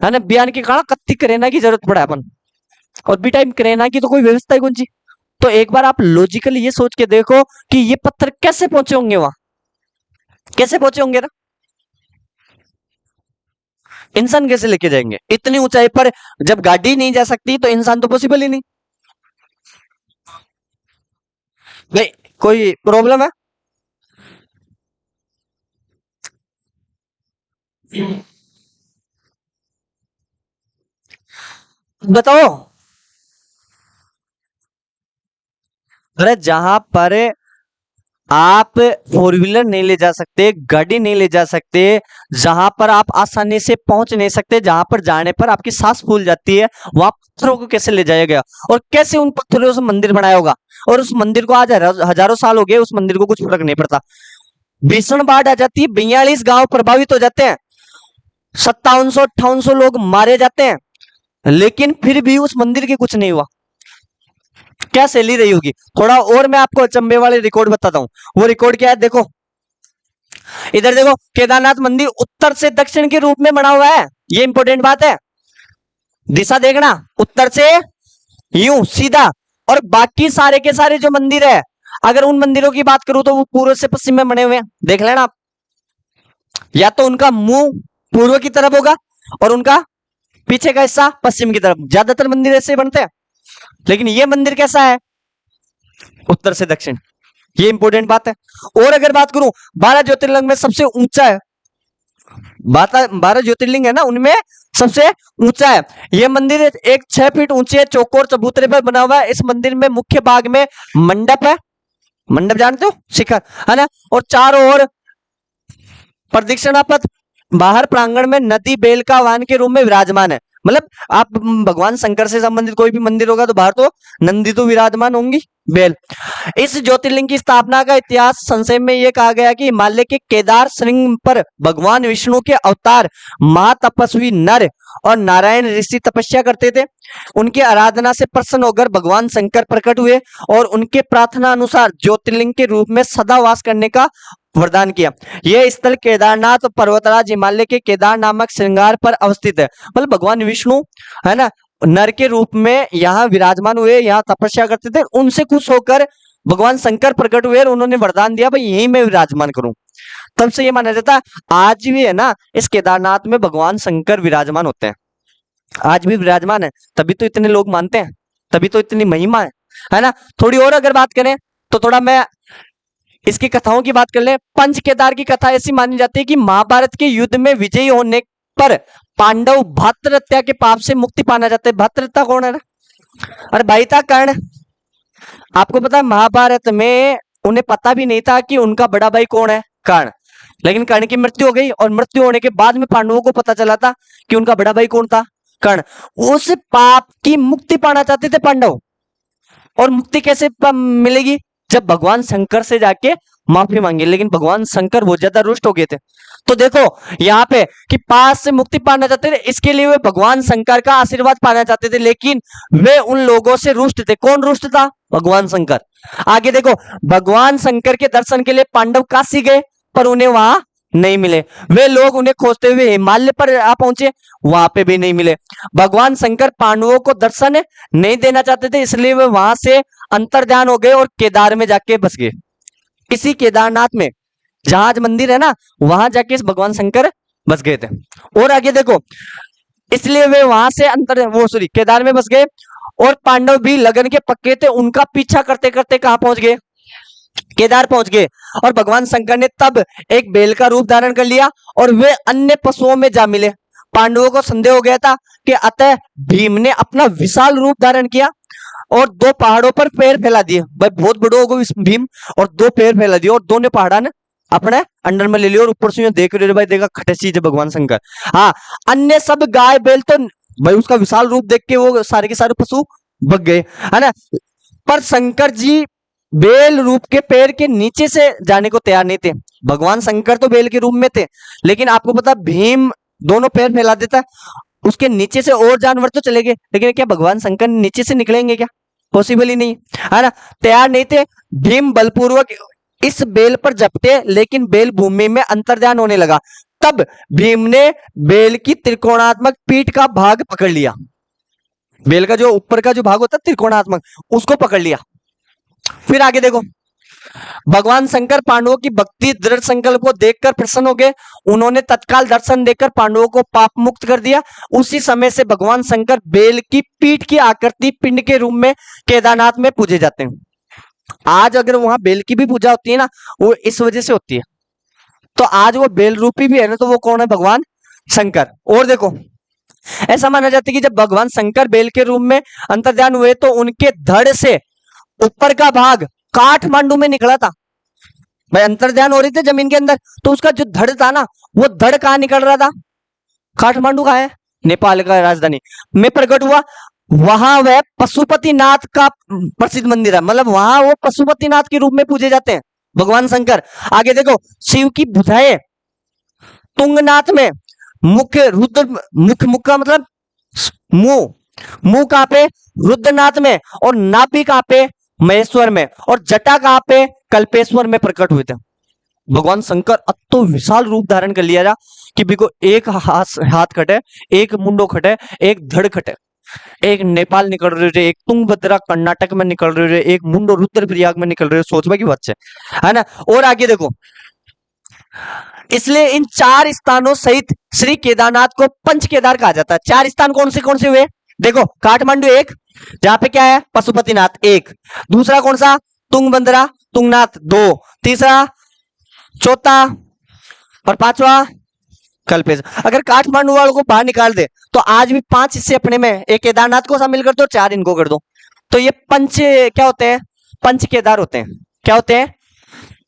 है ना, बयान की कहा कत्ती करेना की जरूरत पड़ा अपन, और भी टाइम करेना की तो कोई व्यवस्था ही कौन सी। तो एक बार आप लॉजिकली ये सोच के देखो कि ये पत्थर कैसे पहुंचे होंगे वहां, कैसे पहुंचे होंगे ना, इंसान कैसे लेके जाएंगे इतनी ऊंचाई पर। जब गाड़ी नहीं जा सकती तो इंसान तो पॉसिबल ही नहीं। भाई कोई प्रॉब्लम है? बताओ। अरे जहां पर आप फोर व्हीलर नहीं ले जा सकते, गाड़ी नहीं ले जा सकते, जहां पर आप आसानी से पहुंच नहीं सकते, जहां पर जाने पर आपकी सांस फूल जाती है, वहां पत्थरों को कैसे ले जाया गया, और कैसे उन पत्थरों से मंदिर बनाया होगा। और उस मंदिर को आज हजारों साल हो गए, उस मंदिर को कुछ फर्क नहीं पड़ता। भीषण बाढ़ आ जाती है, 42 गांव प्रभावित हो जाते हैं, 5700-5800 लोग मारे जाते हैं, लेकिन फिर भी उस मंदिर के कुछ नहीं हुआ। क्या शैली रही होगी। थोड़ा और मैं आपको अचंभे वाले रिकॉर्ड बताता हूं। वो रिकॉर्ड क्या है देखो, इधर देखो केदारनाथ मंदिर उत्तर से दक्षिण के रूप में बना हुआ है, ये इंपॉर्टेंट बात है। दिशा देखना, उत्तर से यूं सीधा, और बाकी सारे के सारे जो मंदिर है, अगर उन मंदिरों की बात करूं तो वो पूर्व से पश्चिम में बने हुए हैं, देख लेना आप। या तो उनका मुंह पूर्व की तरफ होगा और उनका पीछे का हिस्सा पश्चिम की तरफ, ज्यादातर मंदिर ऐसे बनते हैं। लेकिन ये मंदिर कैसा है, उत्तर से दक्षिण, ये इंपॉर्टेंट बात है। और अगर बात करूं 12 ज्योतिर्लिंग में सबसे ऊंचा है, 12 ज्योतिर्लिंग है ना उनमें सबसे ऊंचा है ये मंदिर। एक 6 फीट ऊंचे चौकोर चबूतरे पर बना हुआ है। इस मंदिर में मुख्य भाग में मंडप है, मंडप जानते हो, शिखर है ना, और चारों ओर प्रदक्षिणा पथ, बाहर प्रांगण में नदी बेल का वाहन के रूप में विराजमान है। मतलब आप भगवान शंकर से संबंधित कोई भी मंदिर होगा तो बाहर तो नंदी तो विराजमान होंगी, बेल। इस ज्योतिर्लिंग की स्थापना का इतिहास संक्षेप में यह कहा गया कि हिमालय के केदार श्रृंग पर भगवान विष्णु के अवतार महातपस्वी नर और नारायण ऋषि तपस्या करते थे। उनकी आराधना से प्रसन्न होकर भगवान शंकर प्रकट हुए और उनके प्रार्थना अनुसार ज्योतिर्लिंग के रूप में सदा वास करने का वरदान किया। यह स्थल केदारनाथ पर्वतराज हिमालय के केदार नामक श्रृंगार पर अवस्थित है। मतलब भगवान विष्णु है ना नर के रूप में यहाँ विराजमान हुए, यहाँ तपस्या करते थे, उनसे खुश होकर भगवान शंकर प्रकट हुए और उन्होंने वरदान दिया भाई यही मैं विराजमान करूं। तब से ये माना जाता है आज भी है ना इस केदारनाथ में भगवान शंकर विराजमान होते हैं, आज भी विराजमान है, तभी तो इतने लोग मानते हैं, तभी तो इतनी महिमा है ना। थोड़ी और अगर बात करें तो थोड़ा मैं इसकी कथाओं की बात कर ले। पंच केदार की कथा ऐसी मानी जाती है कि महाभारत के युद्ध में विजयी होने पर पांडव भ्रातृहत्या के पाप से मुक्ति पाना चाहते हैं। भ्रातृहत्या कौन है ना, अरे भाई था कर्ण। आपको पता है महाभारत में उन्हें पता भी नहीं था कि उनका बड़ा भाई कौन है, कर्ण। लेकिन कर्ण की मृत्यु हो गई और मृत्यु होने के बाद में पांडवों को पता चला था कि उनका बड़ा भाई कौन था, कर्ण। उस पाप की मुक्ति पाना चाहते थे पांडव। और मुक्ति कैसे मिलेगी, जब भगवान शंकर से जाके माफी मांगी, लेकिन भगवान शंकर बहुत ज्यादा रुष्ट हो गए थे। तो देखो यहाँ पे कि पास से मुक्ति पाना चाहते थे, इसके लिए वे भगवान शंकर का आशीर्वाद पाना चाहते थे, लेकिन वे उन लोगों से रुष्ट थे। कौन रुष्ट था, भगवान शंकर। आगे देखो भगवान शंकर के दर्शन के लिए पांडव काशी गए पर उन्हें वहां नहीं मिले। वे लोग उन्हें खोजते हुए हिमालय पर आ पहुंचे, वहां पे भी नहीं मिले। भगवान शंकर पांडवों को दर्शन नहीं देना चाहते थे, इसलिए वे वहां से अंतर्ध्यान हो गए और केदार में जाके बस गए। इसी केदारनाथ में जहां आज मंदिर है ना, वहां जाके भगवान शंकर बस गए थे। और आगे देखो इसलिए वे वहां से केदार में बस गए, और पांडव भी लगन के पक्के थे, उनका पीछा करते करते कहां पहुंच गए, केदार पहुंच गए। और भगवान शंकर ने तब एक बैल का रूप धारण कर लिया और वे अन्य पशुओं में जा मिले। पांडवों को संदेह हो गया था कि अतः भीम ने अपना विशाल रूप धारण किया और 2 पहाड़ों पर पैर फैला दिए। भाई बहुत बड़ो हो गए भीम, और 2 पैर फैला दिए और दोनों पहाड़ा ने अपने अंडर में ले लियो और ऊपर से यूं देख रहे हो भाई, देखा खटे चीज है भगवान शंकर। हाँ, अन्य सब गाय बैल तो भाई उसका विशाल रूप देख के वो सारे के सारे पशु भग गए, है ना। पर शंकर जी बेल रूप के पेड़ के नीचे से जाने को तैयार नहीं थे। भगवान शंकर तो बेल के रूप में थे, लेकिन आपको पता भीम दोनों पैर फैला देता है, उसके नीचे से और जानवर तो चले गए, लेकिन क्या भगवान शंकर नीचे से निकलेंगे क्या? पॉसिबल ही नहीं, है ना। तैयार नहीं थे। भीम बलपूर्वक इस बेल पर झपटे, लेकिन बेल भूमि में अंतर्ध्यान होने लगा। तब भीम ने बेल की त्रिकोणात्मक पीठ का भाग पकड़ लिया। बेल का जो ऊपर का जो भाग होता है त्रिकोणात्मक, उसको पकड़ लिया। फिर आगे देखो, भगवान शंकर पांडवों की भक्ति दृढ़ संकल्प को देखकर प्रसन्न हो गए। उन्होंने तत्काल दर्शन देकर पांडवों को पाप मुक्त कर दिया। उसी समय से भगवान शंकर बेल की पीठ की आकृति पिंड के रूप में केदारनाथ में पूजे जाते हैं। आज अगर वहां बेल की भी पूजा होती है ना, वो इस वजह से होती है। तो आज वो बेल रूपी भी है ना, तो वो कौन है? भगवान शंकर। और देखो, ऐसा माना जाता है कि जब भगवान शंकर बेल के रूप में अंतर्ध्यान हुए तो उनके धड़ से ऊपर का भाग काठमांडू में निकला था। भाई अंतर्ध्यान हो रही थी जमीन के अंदर, तो उसका जो धड़ था ना, वो धड़ कहां निकल रहा था? काठमांडू कहां है? नेपाल का राजधानी में प्रकट हुआ। वहां वह पशुपतिनाथ का प्रसिद्ध मंदिर है, मतलब वहां वो पशुपतिनाथ के रूप में पूजे जाते हैं भगवान शंकर। आगे देखो, शिव की भुजाएं तुंगनाथ में, मुख्य रुद्र मुख का मतलब मुंह, मुंह कहां पे? रुद्रनाथ में, और नाभि कहां पे? महेश्वर में, और जटा कहां पे? कल्पेश्वर में प्रकट हुए थे। भगवान शंकर अतो विशाल रूप धारण कर लिया जा कि बिको एक हाथ खटे, एक मुंडो खटे, एक धड़ खटे, एक नेपाल निकल रहे थे, एक तुंगभद्रा कर्नाटक में निकल रहे थे, एक मुंडो रुद्रप्रयाग में निकल रहे, सोचबा की बात है ना। और आगे देखो, इसलिए इन 4 स्थानों सहित श्री केदारनाथ को पंच केदार कहा जाता है। 4 स्थान कौन से हुए? देखो, काठमांडू एक, जहां पे क्या है? पशुपतिनाथ एक। दूसरा कौन सा? तुंगभद्रा तुंगनाथ 2। तीसरा, चौथा और 5वां कल्पेश। अगर काठमांडू वालों को बाहर निकाल दे तो आज भी 5 हिस्से अपने में, एक केदारनाथ को शामिल कर दो, 4 इनको कर दो, तो ये पंच क्या होते हैं? पंच केदार होते हैं। क्या होते हैं?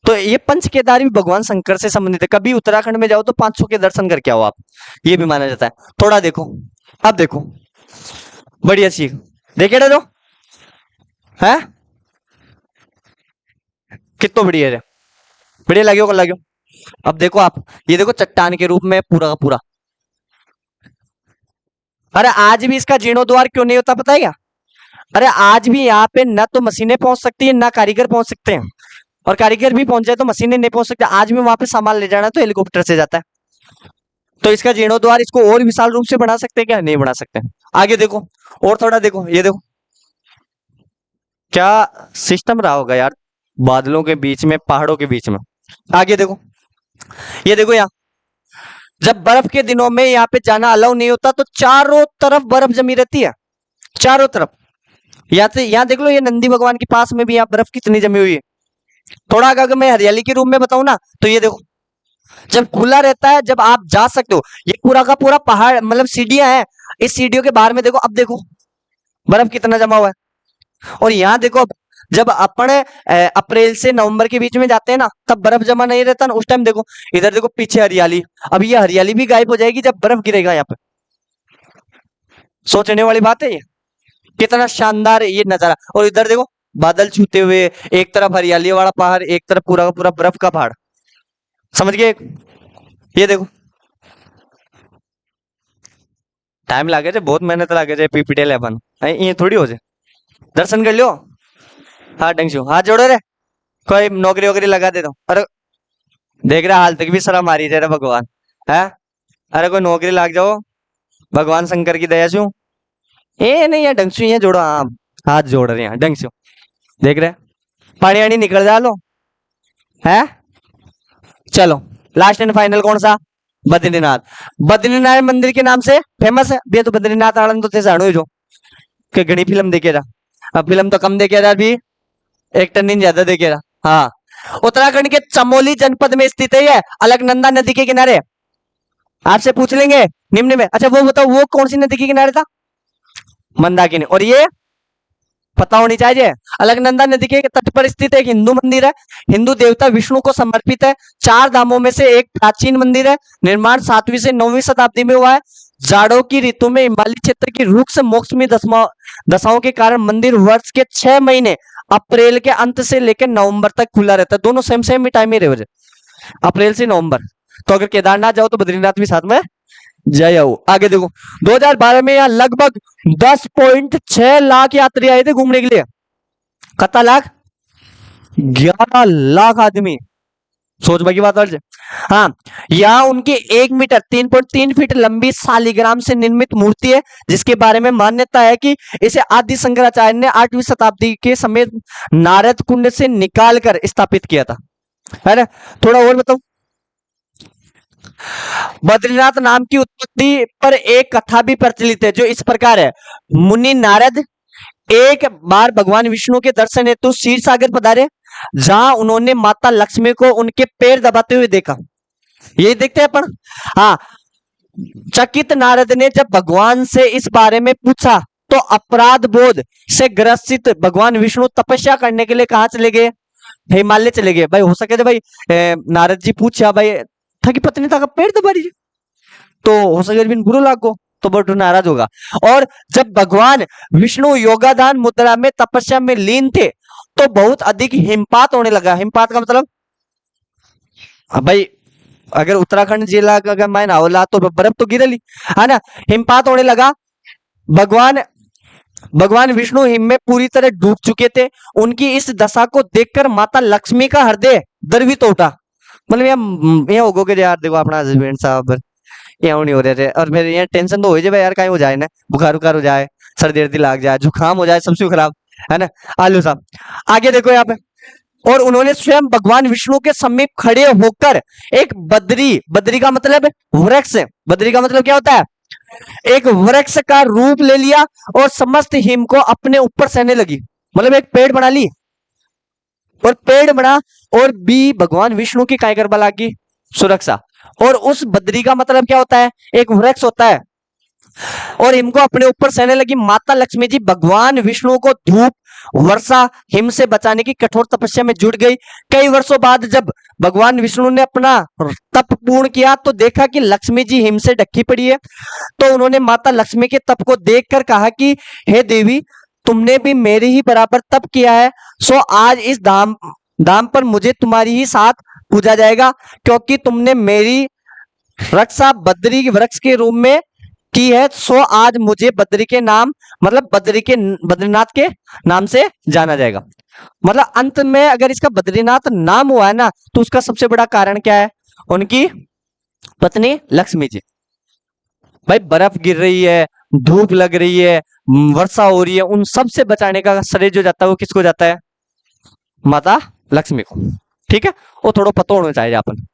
तो ये पंच केदार भी भगवान शंकर से संबंधित है। कभी उत्तराखंड में जाओ तो 500 के दर्शन करके आओ आप, ये भी माना जाता है। थोड़ा देखो, अब देखो, बढ़िया चीज देखे ना, जो है कितना बढ़िया है, बढ़िया लगे को लगे। अब देखो आप, ये देखो चट्टान के रूप में पूरा का पूरा। अरे आज भी इसका जीर्णोद्वार क्यों नहीं होता पता है क्या? अरे आज भी यहाँ पे ना तो मशीनें पहुंच सकती है, ना कारीगर पहुंच सकते हैं, और कारीगर भी पहुंच जाए तो मशीनें नहीं पहुंच सकती। आज भी वहां पे सामान ले जाना तो हेलीकॉप्टर से जाता है। तो इसका जीर्णोद्वार इसको और विशाल रूप से बना सकते हैं क्या? नहीं बना सकते। आगे देखो, और थोड़ा देखो, ये देखो क्या सिस्टम रहा होगा यार, बादलों के बीच में, पहाड़ों के बीच में। आगे देखो, ये देखो यहाँ, जब बर्फ के दिनों में यहाँ पे जाना अलाउ नहीं होता तो चारों तरफ बर्फ जमी रहती है, चारों तरफ। यहाँ देख लो, ये नंदी भगवान के पास में भी यहाँ बर्फ कितनी जमी हुई है। थोड़ा अगर मैं हरियाली के रूप में बताऊं ना, तो ये देखो, जब खुला रहता है, जब आप जा सकते हो, ये पूरा का पूरा पहाड़, मतलब सीढ़ियां हैं, इस सीढ़ियों के बाहर में देखो, अब देखो बर्फ कितना जमा हुआ है। और यहाँ देखो, जब अपने अप्रैल से नवंबर के बीच में जाते हैं ना, तब बर्फ जमा नहीं रहता ना, उस टाइम देखो, इधर देखो पीछे हरियाली। अब ये हरियाली भी गायब हो जाएगी जब बर्फ गिरेगा यहाँ पे। सोचने वाली बात है ये, कितना शानदार ये नजारा। और इधर देखो, बादल छूते हुए, एक तरफ हरियाली वाला पहाड़, एक तरफ पूरा का पूरा बर्फ का पहाड़, समझ गए? ये देखो, टाइम लागे, बहुत मेहनत लागे, पीपीटी 11 ये थोड़ी हो जाए। दर्शन कर लियो, हाँ ढंग से हाथ जोड़ो रे, कोई नौकरी वोकरी लगा दे दो। अरे देख रहा, हाल तक भी शर्म आ रही है भगवान है। अरे कोई नौकरी लाग जाओ भगवान शंकर की दया से। ए नहीं है ढंग से, ये जोड़ो, हाँ हाथ जोड़ रहे हैं ढंग से, देख रहे पानी आनी निकल जा लो है। चलो लास्ट एंड फाइनल कौन सा? बद्रीनाथ। बद्रीनाथ मंदिर के नाम से फेमस है भैया, तो बद्रीनाथ आनंद तो जानो जो कि घनी फिल्म देखे रहा। अब फिल्म तो कम देखे रहा, अभी एक टन ज्यादा देखे रहा। हाँ, उत्तराखंड के चमोली जनपद में स्थित है, अलकनंदा नदी के किनारे। आपसे पूछ लेंगे निम्न में, अच्छा वो बताओ वो कौन सी नदी के किनारे था? मंदाकिनी। और ये पता होनी चाहिए। अलकनंदा नदी के तट पर स्थित एक हिंदू मंदिर है। हिंदू देवता विष्णु को समर्पित है। 4 धामों में से एक प्राचीन मंदिर है। निर्माण 7वीं से 9वीं शताब्दी में हुआ है। जाड़ों की ऋतु में हिमालय क्षेत्र की रुक्ष मौसमी दशाओं के कारण मंदिर वर्ष के 6 महीने अप्रैल के अंत से लेकर नवंबर तक खुला रहता है। दोनों सेम सेम टाइम ही रहे, अप्रैल से नवंबर। तो अगर केदारनाथ जाओ तो बद्रीनाथ भी साथ में जय हो। आगे देखो, 2012 में यहाँ लगभग 10.6 लाख यात्री आए थे घूमने के लिए। कितना लाख? 11 लाख आदमी। सोच की बात और हाँ, यहाँ उनकी 1 मीटर 3.3 फीट लंबी शालिग्राम से निर्मित मूर्ति है, जिसके बारे में मान्यता है कि इसे आदि शंकराचार्य ने 8वीं शताब्दी के समय नारद कुंड से निकालकर स्थापित किया था, है ना। थोड़ा और बताओ। बद्रीनाथ नाम की उत्पत्ति पर एक कथा भी प्रचलित है, जो इस प्रकार है। मुनि नारद एक बार भगवान विष्णु के दर्शन हेतु क्षीर सागर पधारे, जहां उन्होंने माता लक्ष्मी को उनके पैर दबाते हुए देखा। यही देखते हैं अपन। हाँ, चकित नारद ने जब भगवान से इस बारे में पूछा तो अपराध बोध से ग्रसित भगवान विष्णु तपस्या करने के लिए कहाँ चले गए? हिमालय चले गए। भाई हो सके तो भाई नारद जी पूछा भाई था कि पत्नी था का पेड़ दबा रही, तो हो सके बिन बुरो लागो तो बटू नाराज होगा। और जब भगवान विष्णु योगादान मुद्रा में तपस्या में लीन थे तो बहुत अधिक हिमपात होने लगा। हिमपात का मतलब भाई अगर उत्तराखंड जिला अगर मैं नावला तो बर्फ तो गिरली, है ना। हिमपात होने लगा। भगवान विष्णु हिम में पूरी तरह डूब चुके थे। उनकी इस दशा को देखकर माता लक्ष्मी का हृदय द्रवित उठा। मतलब यहाँ होगो के यार देखो अपना हस्बैंड साहब यहाँ नहीं हो रहे थे, और मेरे यहाँ टेंशन तो हो जाए यार, कहीं हो जाए ना, बुखार उखार हो जाए, सर्दी वर्दी लग जाए, जुकाम हो जाए, सबसे खराब, है ना। आलू साहब आगे देखो यहाँ पे। और उन्होंने स्वयं भगवान विष्णु के समीप खड़े होकर एक बद्री का मतलब वृक्ष, बद्री का मतलब क्या होता है? एक वृक्ष का रूप ले लिया और समस्त हिम को अपने ऊपर सहने लगी। मतलब एक पेड़ बना ली, और पेड़ बना और भी भगवान विष्णु की काय करबा लागी सुरक्षा। और उस बद्री का मतलब क्या होता है? एक वृक्ष होता है। और इनको अपने ऊपर सहने लगी। माता लक्ष्मी जी भगवान विष्णु को धूप, वर्षा, हिम से बचाने की कठोर तपस्या में जुट गई। कई वर्षों बाद जब भगवान विष्णु ने अपना तप पूर्ण किया तो देखा कि लक्ष्मी जी हिम से ढकी पड़ी है। तो उन्होंने माता लक्ष्मी के तप को देखकर कहा कि हे देवी, तुमने भी मेरे ही बराबर तप किया है, सो आज इस धाम पर मुझे तुम्हारी ही साथ पूजा जाएगा, क्योंकि तुमने मेरी रक्षा बद्री वृक्ष के रूप में की है। सो आज मुझे बद्री के नाम मतलब बद्रीनाथ के नाम से जाना जाएगा। मतलब अंत में अगर इसका बद्रीनाथ नाम हुआ है ना, तो उसका सबसे बड़ा कारण क्या है? उनकी पत्नी लक्ष्मी जी। भाई बर्फ गिर रही है, धूप लग रही है, वर्षा हो रही है, उन सब से बचाने का श्रेय जो जाता है वो किसको जाता है? माता लक्ष्मी को। ठीक है, वो थोड़ा पता होना चाहिए अपन।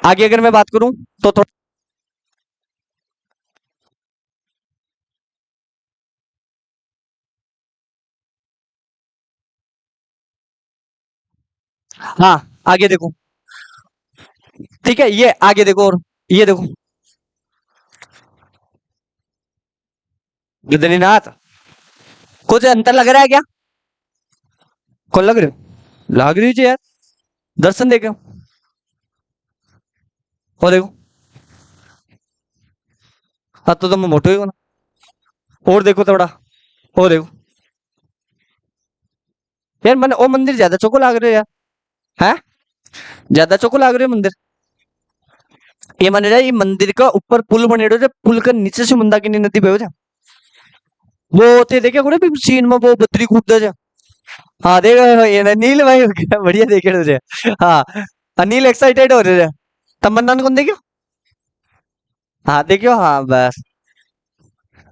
आगे अगर मैं बात करूं तो थोड़ा हाँ आगे देखो। ठीक है, ये आगे देखो, और ये देखो बद्रीनाथ। कुछ अंतर लग रहा है क्या? कौन लग रही हो? लग रही है यार, दर्शन देखे वो देखो। हाँ तो मैं मोटो ही हूं ना। और देखो थोड़ा, और देखो यार, मैंने वो मंदिर ज्यादा चौको लाग रहे हो यार, है ज्यादा चौको लाग रहे हो मंदिर। ये मान रहा है, ये मंदिर का ऊपर पुल बने रहे, पुल का नीचे से मंदाकिनी नदी बहे जा। वो होते देखे कोने भी सीन में वो बद्री कूदता जा। हाँ देख, ये अनिल भाई बढ़िया देखे तुझे। हाँ, अनिल एक्साइटेड हो रहे हैं। तमन्ना कौन देखियो? हाँ देखियो, हाँ बस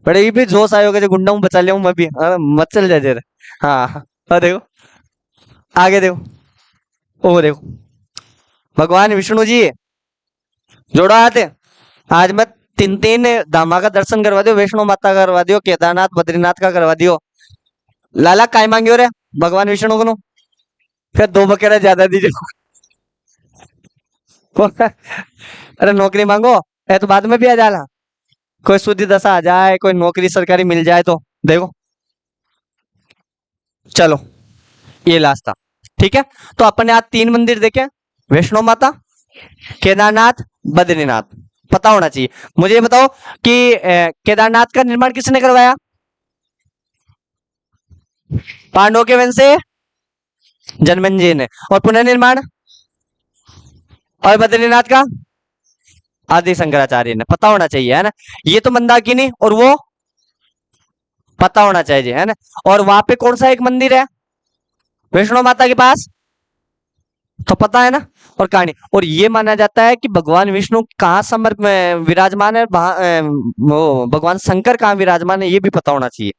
बड़े ही भी जोश आए होगा, जो गुंडा हूँ बचा लिया हूँ मैं भी, हाँ, मत चल जाए जरा। हाँ हाँ देखो, आगे देखो, ओ देखो भगवान विष्णु जी जोड़ा आते। आज मैं 3 धामा का दर्शन करवा दियो, वैष्णो माता का करवा दियो, केदारनाथ बद्रीनाथ का करवा दियो। लाला काय मांगियो रे भगवान विष्णु को? फिर 2 बकेरा ज्यादा दीजिए। अरे नौकरी मांगो, है तो बाद में भी आ जाला। कोई शुद्ध दशा आ जाए, कोई नौकरी सरकारी मिल जाए तो देखो। चलो ये लास्ट था। ठीक है, तो अपन ने आज 3 मंदिर देखे, वैष्णो माता, केदारनाथ, बद्रीनाथ। पता होना चाहिए। मुझे ये बताओ कि केदारनाथ का निर्माण किसने करवाया? पांडवों के वंश से जनमेजय ने। और पुनर्निर्माण और बद्रीनाथ का आदि शंकराचार्य ने। पता होना चाहिए, है ना। ये तो मंदाकिनी, और वो पता होना चाहिए, है ना। और वहां पे कौन सा एक मंदिर है वैष्णो माता के पास, तो पता है ना। और कहानी, और ये माना जाता है कि भगवान विष्णु कहाँ समर में विराजमान है, वो भगवान शंकर कहाँ विराजमान है, ये भी पता होना चाहिए।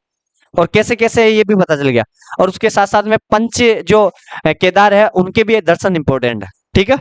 और कैसे कैसे ये भी पता चल गया। और उसके साथ साथ में पंच जो केदार है उनके भी दर्शन इंपॉर्टेंट है। ठीक है।